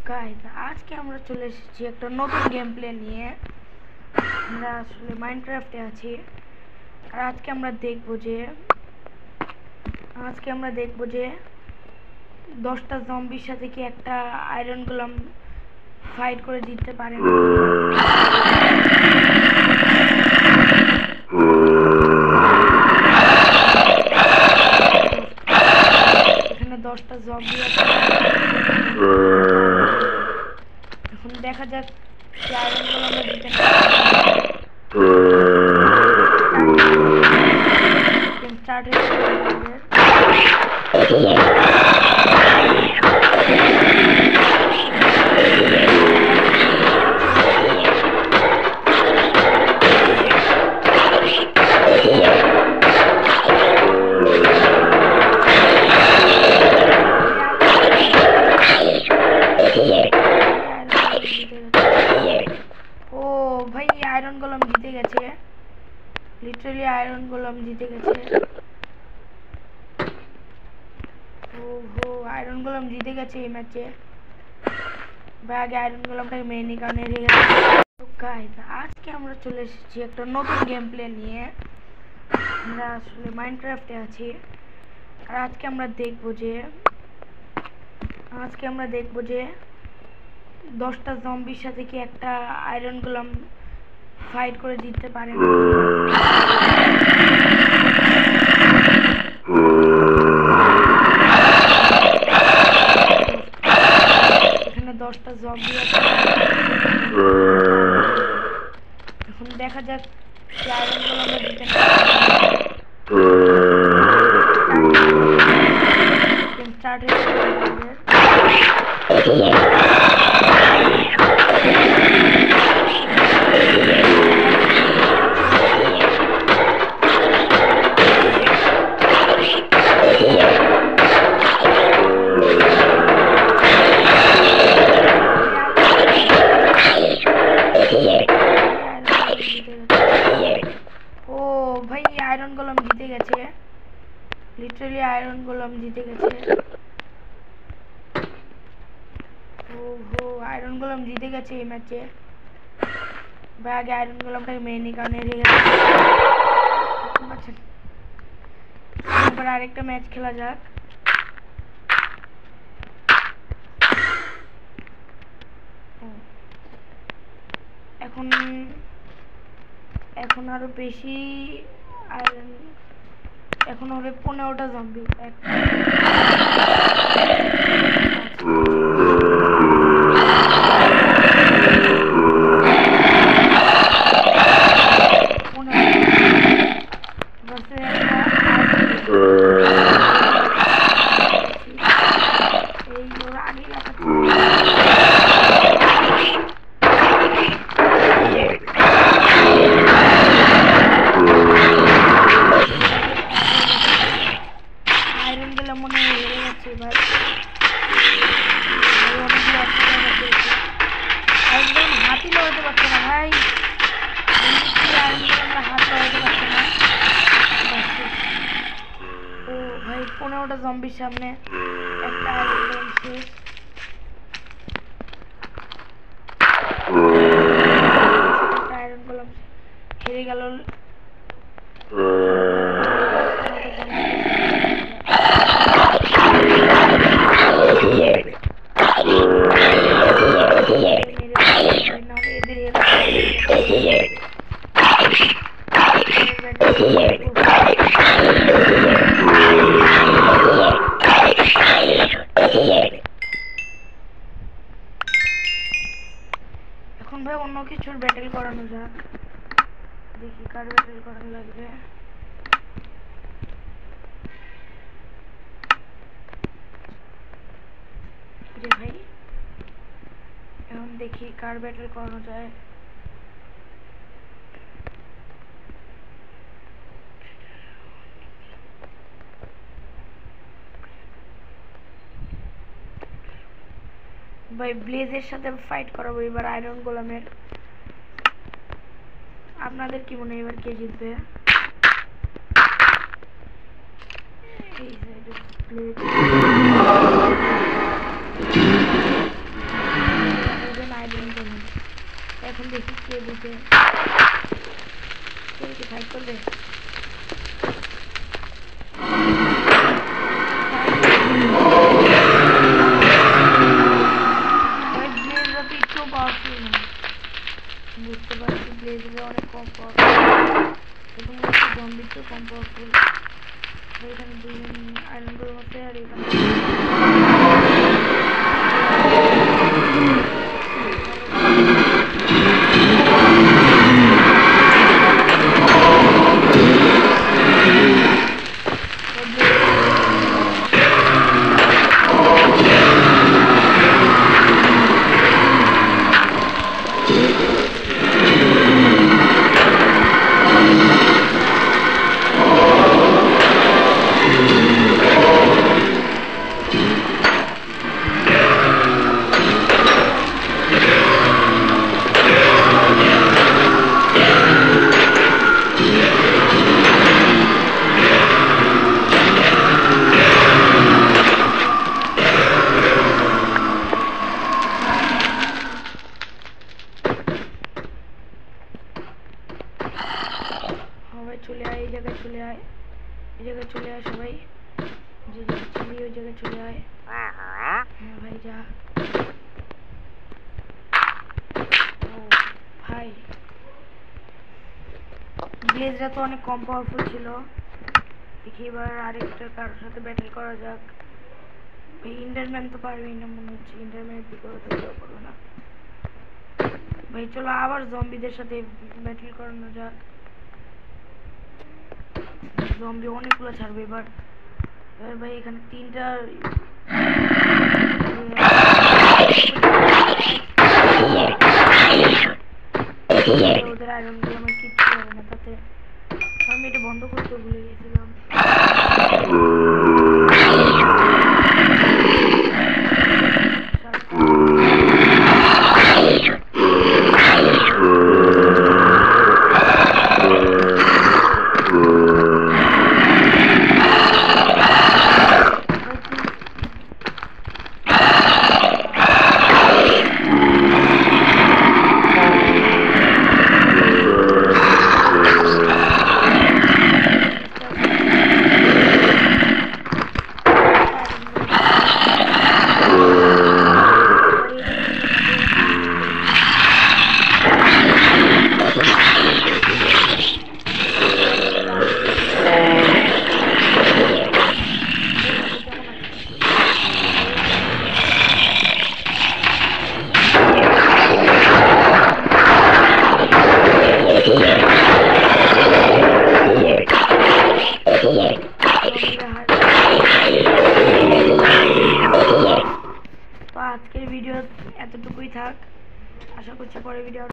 Guys আজকে আমরা চলে এসেছি একটা নতুন গেম প্লে নিয়ে। আমরা আসলে মাইনক্রাফটে আছি আর আজকে আমরা দেখব যে 10টা জম্বির সাথে কি একটা আয়রন গোলেম ফাইট করে জিততে পারে। এখানে 10টা জম্বি আছে। এখন দেখা যাক আয়রন গোলেমটা জিতে স্টার্ট হয়ে ভাই আয়রন গোলেম জিতে গেছে, লিটারালি আয়রন গোলেম জিতে গেছে। আয়রন গোলেম জিতে গেছে এই ম্যাচে। ভাই আগে আয়রন গোলেমটাকে মেরে নি কারণ হেরে গেছে। গাইস আজকে আমরা চলে এসেছি একটা নতুন গেম প্লে নিয়ে। আমরা আসলে মাইনক্রাফটে আছি আর আজকে আমরা দেখব যে 10টা জম্বির সাথে কি একটা আয়রন গোলেম ফাইট করে জিততে পারে। এখানে 10টা জম্বি আছে। এখন দেখা যাক আয়রন গোলেমটা জিতে স্টার্ট হয়ে ভাই আয়রন গোলেম জিতে গেছে, লিটারালি আয়রন গোলেম জিতে গেছে। আয়রন গোলেম জিতে গেছে এই ম্যাচে। ভাই আগে আয়রন গোলেমটাকে মেরে নি কারণ হেরে গেছে। এবার আরেকটা ম্যাচ খেলা যাক। এখন আরো বেশি এখন হবে 15টা জম্বি। আয়রন গোলেম মনে হয় হেরে গেছে এবার। একদম হাতই লড়াতে পারছে না ভাই, আয়রন গোলেমটা হাত লড়াতে পারছে না। ভাই 15টা জম্বির সামনে একটা আয়রন গোলেম শেষ। আয়রন গোলেম হেরে গেল। এখন ভাই অন্য কিছুর ব্যাটেল করানো যাক, দেখি কার ব্যাটেল করানো লাগবে। ভাই এখন দেখি কার ব্যাটেল করানো যায়। ভাই ব্লেজের সাথে ফাইট করাবো এবার আয়রন গোলেমের। আপনাদের কি মনে হয় এবার কে জিতবে? এই সাইডে প্লেট দিয়ে দিতে ফাইট করবে। একটু পাওয়ারফুল না, বুঝতে পারছি ব্লেজরা অনেক কম পাওয়ারফুল, জম্বির তো কম পাওয়ারফুল। এখানে দুজন আয়রন ডোর আছে আর এখানে চলে আয়, এই জায়গায় চলে আয়, এই জায়গায় চলে আয় সবাই, যে জায়গায় ছিলি ওই জায়গায় চলে আয়। হ্যাঁ ভাই যা। ও ভাই ব্লেজরা তো অনেক কম পাওয়ারফুল ছিল, দেখি এবার আরেকটা কারোর সাথে ব্যাটেল করা যাক। ভাই ইন্ডারম্যান তো পারবেই না মনে হচ্ছে, ইন্ডারম্যানের দিকে করবো না ভাই। চলো আবার জম্বিদের সাথে ব্যাটেল করানো যাক। জম্বি অনেকগুলো ছাড়বে এবার। ভাই এখানে তিনটা ওদের আয়রন গুলো আমার কিচ্ছু হবে না তাতে। আমি এটা বন্ধ করতে ভুলে গেছিলাম। তো আজকের ভিডিও এতটুকুই থাক, আশা করছি পরের ভিডিও